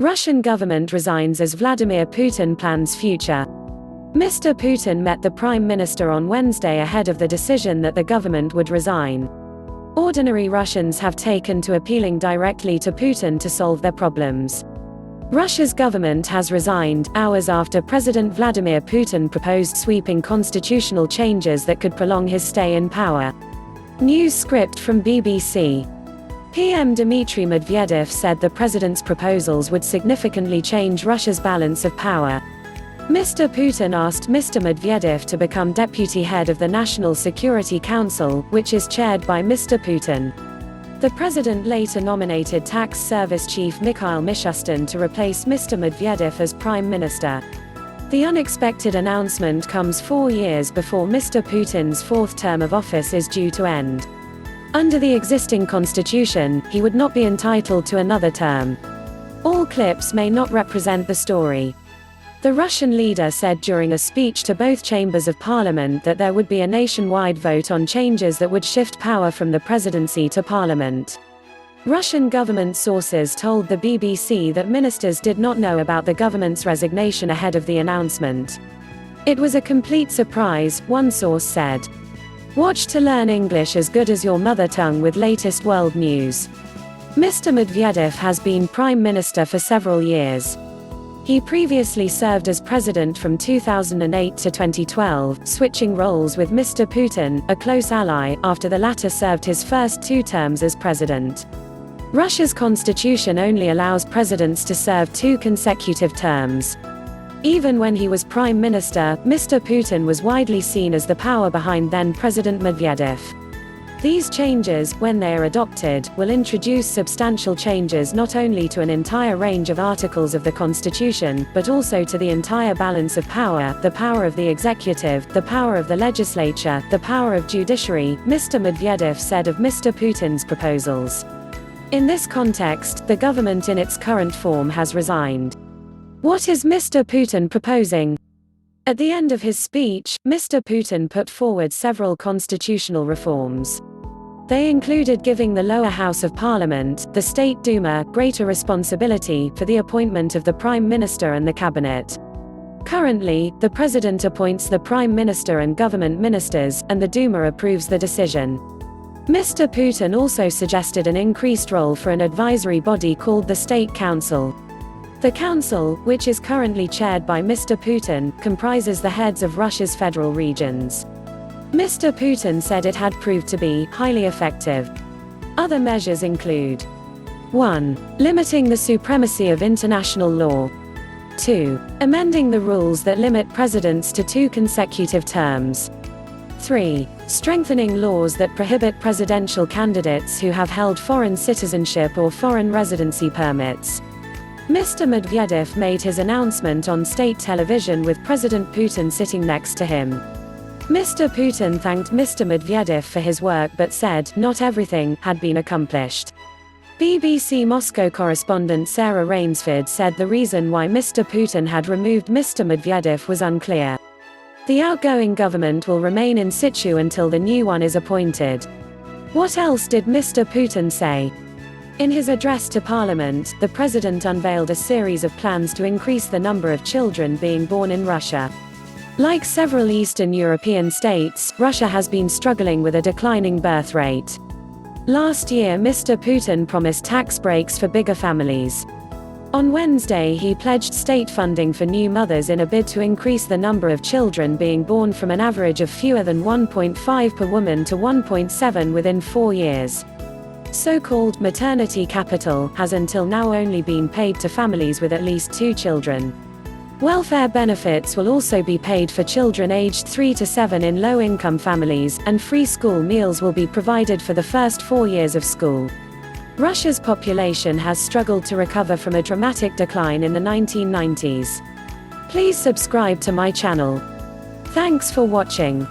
Russian government resigns as Vladimir Putin plans future. Mr. Putin met the Prime Minister on Wednesday ahead of the decision that the government would resign. Ordinary Russians have taken to appealing directly to Putin to solve their problems. Russia's government has resigned, hours after President Vladimir Putin proposed sweeping constitutional changes that could prolong his stay in power. News script from BBC. PM Dmitry Medvedev said the president's proposals would significantly change Russia's balance of power. Mr. Putin asked Mr. Medvedev to become deputy head of the National Security Council, which is chaired by Mr. Putin. The president later nominated Tax Service Chief Mikhail Mishustin to replace Mr. Medvedev as Prime Minister. The unexpected announcement comes 4 years before Mr. Putin's fourth term of office is due to end. Under the existing constitution, he would not be entitled to another term. All clips may not represent the story. The Russian leader said during a speech to both chambers of parliament that there would be a nationwide vote on changes that would shift power from the presidency to parliament. Russian government sources told the BBC that ministers did not know about the government's resignation ahead of the announcement. It was a complete surprise, one source said. Watch to learn English as good as your mother tongue with latest world news. Mr. Medvedev has been Prime Minister for several years. He previously served as president from 2008 to 2012, switching roles with Mr. Putin, a close ally, after the latter served his first 2 terms as president. Russia's constitution only allows presidents to serve 2 consecutive terms. Even when he was prime minister, Mr. Putin was widely seen as the power behind then-President Medvedev. These changes, when they are adopted, will introduce substantial changes not only to an entire range of articles of the Constitution, but also to the entire balance of power, the power of the executive, the power of the legislature, the power of judiciary, Mr. Medvedev said of Mr. Putin's proposals. In this context, the government in its current form has resigned. What is Mr. Putin proposing? At the end of his speech, Mr. Putin put forward several constitutional reforms. They included giving the lower house of parliament, the State Duma, greater responsibility for the appointment of the Prime Minister and the cabinet. Currently, the president appoints the Prime Minister and government ministers, and the Duma approves the decision. Mr. Putin also suggested an increased role for an advisory body called the State Council. The council, which is currently chaired by Mr. Putin, comprises the heads of Russia's federal regions. Mr. Putin said it had proved to be highly effective. Other measures include 1. Limiting the supremacy of international law. 2. Amending the rules that limit presidents to 2 consecutive terms. 3. Strengthening laws that prohibit presidential candidates who have held foreign citizenship or foreign residency permits. Mr. Medvedev made his announcement on state television with President Putin sitting next to him. Mr. Putin thanked Mr. Medvedev for his work but said not everything had been accomplished. BBC Moscow correspondent Sarah Rainsford said the reason why Mr. Putin had removed Mr. Medvedev was unclear. The outgoing government will remain in situ until the new one is appointed. What else did Mr. Putin say? In his address to Parliament, the president unveiled a series of plans to increase the number of children being born in Russia. Like several Eastern European states, Russia has been struggling with a declining birth rate. Last year, Mr. Putin promised tax breaks for bigger families. On Wednesday, he pledged state funding for new mothers in a bid to increase the number of children being born from an average of fewer than 1.5 per woman to 1.7 within 4 years. So-called maternity capital has until now only been paid to families with at least 2 children. Welfare benefits will also be paid for children aged 3 to 7 in low-income families, and free school meals will be provided for the first 4 years of school. Russia's population has struggled to recover from a dramatic decline in the 1990s. Please subscribe to my channel. Thanks for watching.